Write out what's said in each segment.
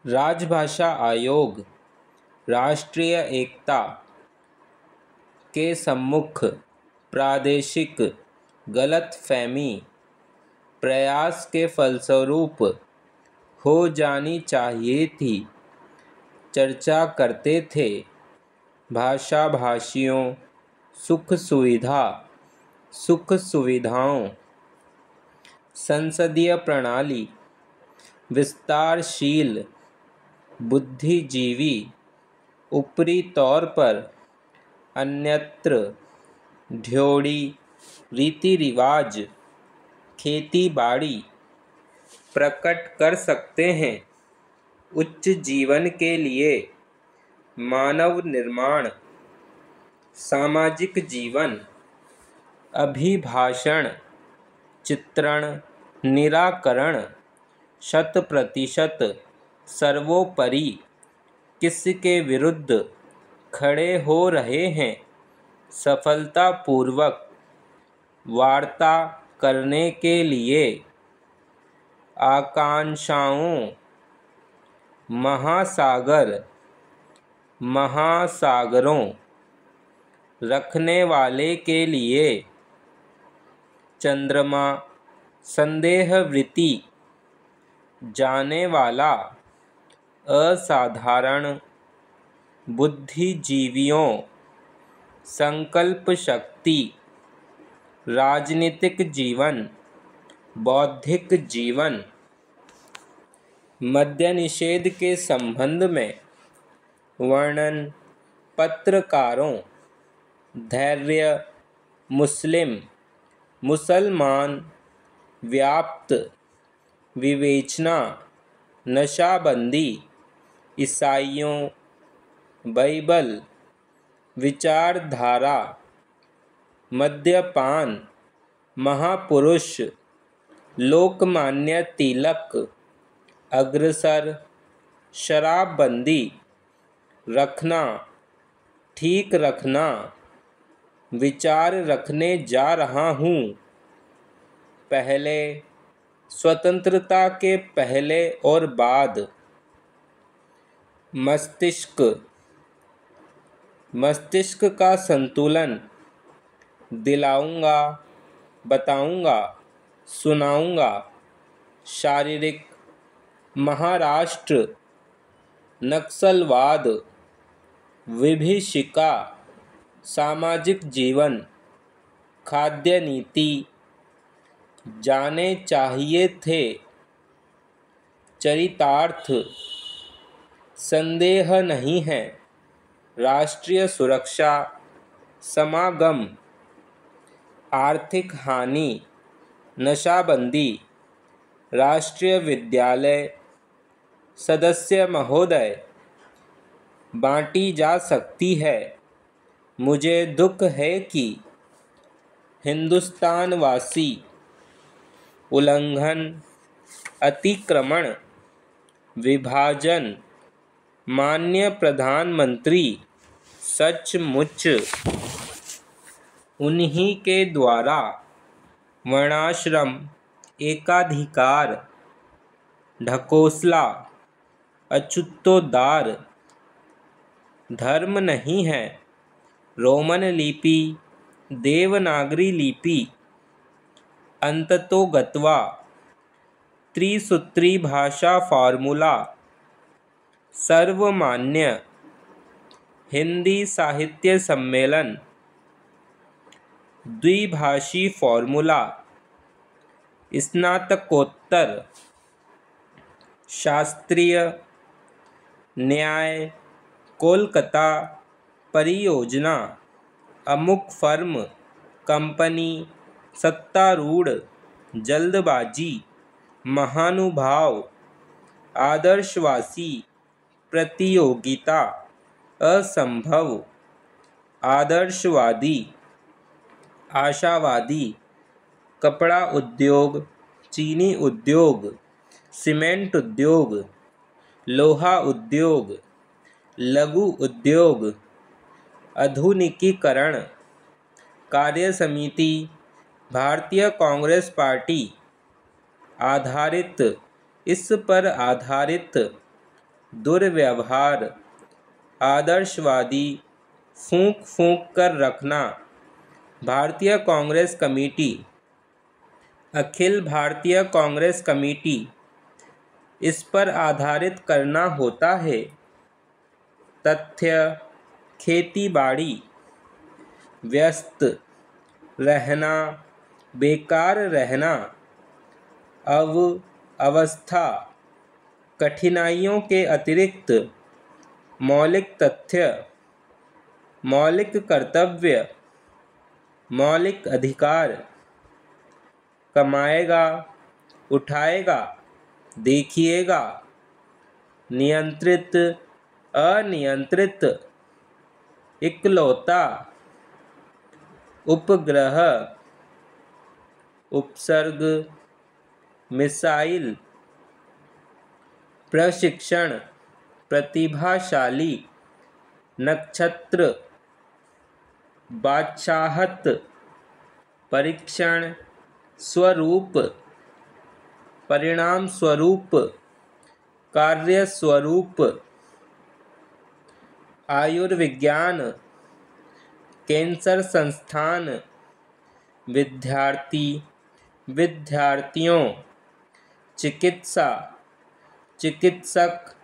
राजभाषा आयोग राष्ट्रीय एकता के सम्मुख प्रादेशिक गलतफहमी प्रयास के फलस्वरूप हो जानी चाहिए थी चर्चा करते थे। भाषा भाषियों सुख सुविधाओं संसदीय प्रणाली विस्तारशील बुद्धिजीवी ऊपरी तौर पर अन्यत्र ड्योढ़ी रीति रिवाज खेती बाड़ी प्रकट कर सकते हैं। उच्च जीवन के लिए मानव निर्माण सामाजिक जीवन अभिभाषण चित्रण निराकरण 100% सर्वोपरि किसके विरुद्ध खड़े हो रहे हैं सफलतापूर्वक वार्ता करने के लिए आकांक्षाओं महासागरों रखने वाले के लिए चंद्रमा संदेहवृत्ति जाने वाला असाधारण बुद्धिजीवियों संकल्प शक्ति राजनीतिक जीवन बौद्धिक जीवन मद्य निषेध के संबंध में वर्णन पत्रकारों धैर्य मुसलमान व्याप्त विवेचना नशाबंदी ईसाइयों बाइबल विचारधारा मद्यपान महापुरुष लोकमान्य तिलक अग्रसर शराबबंदी रखना ठीक रखना विचार रखने जा रहा हूँ। पहले स्वतंत्रता के पहले और बाद मस्तिष्क का संतुलन दिलाऊंगा बताऊंगा सुनाऊंगा। शारीरिक महाराष्ट्र नक्सलवाद विभीषिका सामाजिक जीवन खाद्य नीति जाने चाहिए थे चरितार्थ संदेह नहीं है। राष्ट्रीय सुरक्षा समागम आर्थिक हानि नशाबंदी राष्ट्रीय विद्यालय सदस्य महोदय बांटी जा सकती है। मुझे दुख है कि हिंदुस्तानवासी उल्लंघन अतिक्रमण विभाजन माननीय प्रधानमंत्री सचमुच उन्हीं के द्वारा वर्णाश्रम एकाधिकार ढकोसला अछूतोद्धार धर्म नहीं है। रोमन लिपि देवनागरी लिपि अंततोगत्वा त्रिसूत्री भाषा फार्मूला सर्वमान्य हिंदी साहित्य सम्मेलन द्विभाषी फार्मूला स्नातकोत्तर शास्त्रीय न्याय कोलकाता परियोजना अमुक फर्म कंपनी सत्तारूढ़ जल्दबाजी महानुभाव आदर्शवासी प्रतियोगिता असंभव आदर्शवादी आशावादी कपड़ा उद्योग चीनी उद्योग सीमेंट उद्योग लोहा उद्योग लघु उद्योग आधुनिकीकरण कार्य समिति भारतीय कांग्रेस पार्टी आधारित इस पर आधारित दुर्व्यवहार, आदर्शवादी, फूंक फूंक कर रखना। भारतीय कांग्रेस कमेटी, अखिल भारतीय कांग्रेस कमेटी, इस पर आधारित करना होता है। तथ्य, खेती-बाड़ी, व्यस्त रहना, बेकार रहना, अवस्था, कठिनाइयों के अतिरिक्त, मौलिक तथ्य, मौलिक कर्तव्य, मौलिक अधिकार, कमाएगा, उठाएगा, देखिएगा, नियंत्रित, अनियंत्रित, इकलौता, उपग्रह, उपसर्ग, मिसाइल, प्रशिक्षण, प्रतिभाशाली, नक्षत्र, बादशाहत, परीक्षण, स्वरूप, परिणाम स्वरूप, कार्य स्वरूप, आयुर्विज्ञान, कैंसर संस्थान, विद्यार्थी, विद्यार्थियों, चिकित्सा, चिकित्सक,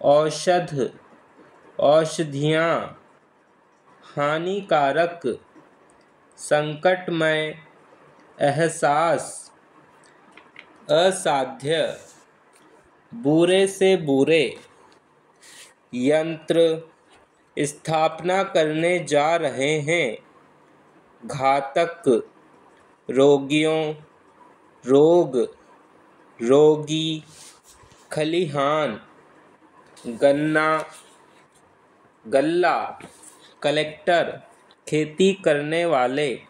औषध, औषधियाँ, हानिकारक, संकटमय, एहसास, असाध्य, बुरे से बुरे, यंत्र, स्थापना करने जा रहे हैं, घातक, रोगियों, रोग, रोगी, खलिहान, गन्ना, गल्ला, कलेक्टर, खेती करने वाले,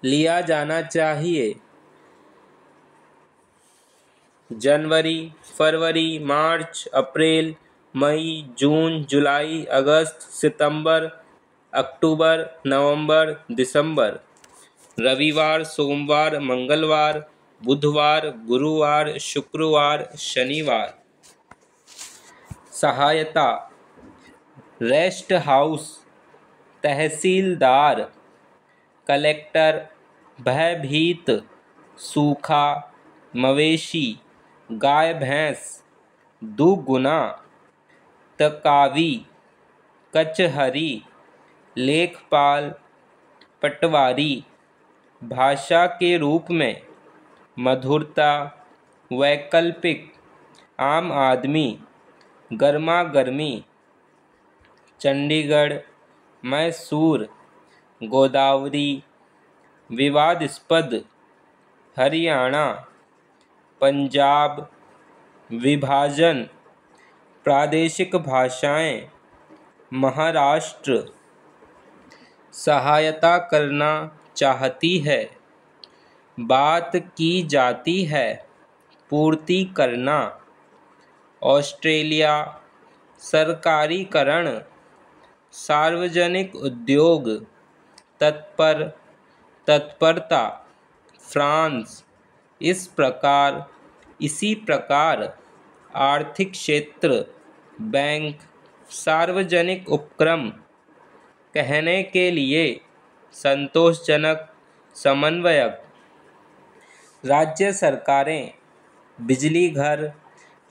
लिया जाना चाहिए। जनवरी, फरवरी, मार्च, अप्रैल, मई, जून, जुलाई, अगस्त, सितंबर, अक्टूबर, नवंबर, दिसंबर। रविवार, सोमवार, मंगलवार, बुधवार, गुरुवार, शुक्रवार, शनिवार। सहायता, रेस्ट हाउस, तहसीलदार, कलेक्टर, भयभीत, सूखा, मवेशी, गाय भैंस, दुगुना, तकावी, कचहरी, लेखपाल, पटवारी, भाषा के रूप में, मधुरता, वैकल्पिक, आम आदमी, गर्मा गर्मी, चंडीगढ़, मैसूर, गोदावरी, विवादास्पद, हरियाणा, पंजाब, विभाजन, प्रादेशिक भाषाएं, महाराष्ट्र। सहायता करना चाहती है, बात की जाती है, पूर्ति करना। ऑस्ट्रेलिया, सरकारीकरण, सार्वजनिक उद्योग, तत्पर, तत्परता। फ्रांस, इस प्रकार, इसी प्रकार, आर्थिक क्षेत्र, बैंक, सार्वजनिक उपक्रम, कहने के लिए, संतोषजनक, समन्वयक। राज्य सरकारें, बिजली घर,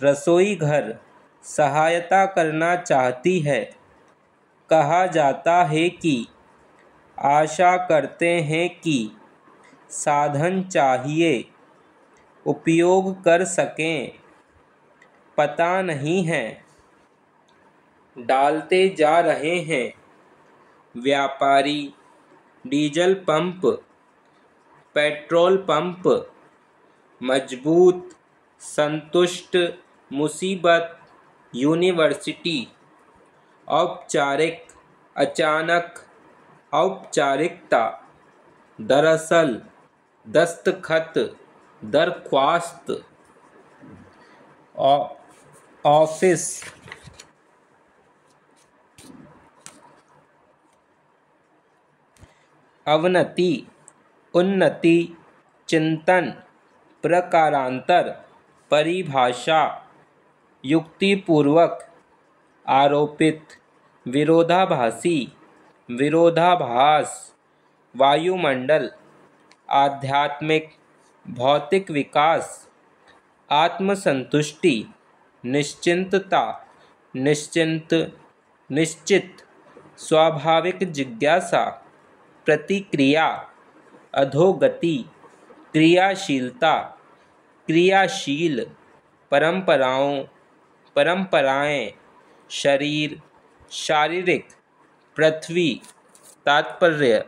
रसोई घर, सहायता करना चाहती है। कहा जाता है कि आशा करते हैं कि साधन चाहिए, उपयोग कर सकें, पता नहीं है, डालते जा रहे हैं। व्यापारी, डीजल पंप, पेट्रोल पंप, मजबूत, संतुष्ट, मुसीबत, यूनिवर्सिटी। औपचारिक, अचानक, औपचारिकता, दरअसल, दस्तखत, दरख्वास्त। ऑफिस, अवनति, उन्नति, चिंतन, प्रकारांतर, परिभाषा, युक्तिपूर्वक आरोपित, विरोधाभासी, विरोधाभास, वायुमंडल, आध्यात्मिक, भौतिक विकास, आत्मसंतुष्टि, निश्चिंतता, निश्चिंत, निश्चित, स्वाभाविक जिज्ञासा, प्रतिक्रिया, अधोगति, क्रियाशीलता, क्रियाशील, परंपराओं, परंपराएं, शरीर, शारीरिक, पृथ्वी, तात्पर्य,